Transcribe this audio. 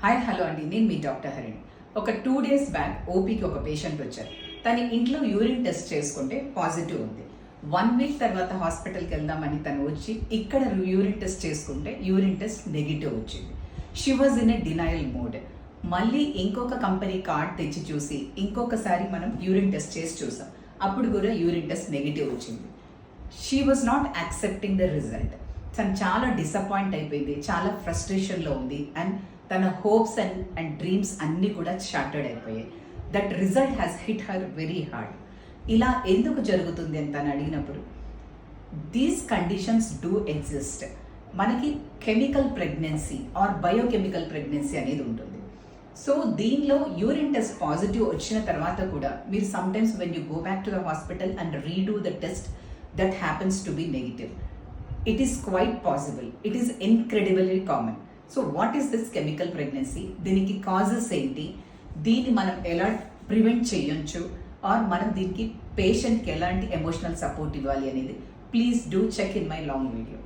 Hi hello అండి, నేను మీ doctor Harini. ఒక 2 days బ్యాక్ ఓపీకి ఒక పేషెంట్ వచ్చారు. తన ఇంట్లో యూరిన్ టెస్ట్ చేసుకుంటే పాజిటివ్ ఉంది. 1 week తర్వాత హాస్పిటల్కి వెళ్దామని తను వచ్చి ఇక్కడ యూరిన్ టెస్ట్ చేసుకుంటే యూరిన్ టెస్ట్ నెగిటివ్ వచ్చింది. She was in a denial mode. మళ్ళీ ఇంకొక కంపెనీ కార్డ్ తెచ్చి చూసి ఇంకొకసారి మనం యూరిన్ టెస్ట్ చేసి చూసాం. అప్పుడు కూడా యూరిన్ టెస్ట్ నెగిటివ్ వచ్చింది. She was not accepting the result. తను చాలా డిసప్పాయింట్ అయిపోయింది, చాలా ఫ్రస్ట్రేషన్లో ఉంది. అండ్ తన హోప్స్ అండ్ డ్రీమ్స్ అన్నీ కూడా షార్టెడ్ అయిపోయాయి. That result has hit her very hard. ఇలా ఎందుకు జరుగుతుంది అని తను అడిగినప్పుడు, దీస్ కండిషన్స్ డూ ఎగ్జిస్ట్. మనకి chemical pregnancy or biochemical pregnancy అనేది ఉంటుంది. సో దీనిలో యూరిన్ టెస్ట్ పాజిటివ్ వచ్చిన తర్వాత కూడా మీరు sometimes when you go back to the hospital and redo the test, that happens to be negative. It is quite possible. It is incredibly common. So what is this chemical pregnancy? దీనికి causes ఏంటి? దీన్ని మనం ఎలా prevent చేయొచ్చు? Are మనం దీనికి పేషెంట్కి ఎలాంటి ఎమోషనల్ సపోర్ట్ ఇవ్వాలి అనేది please do check in my long video.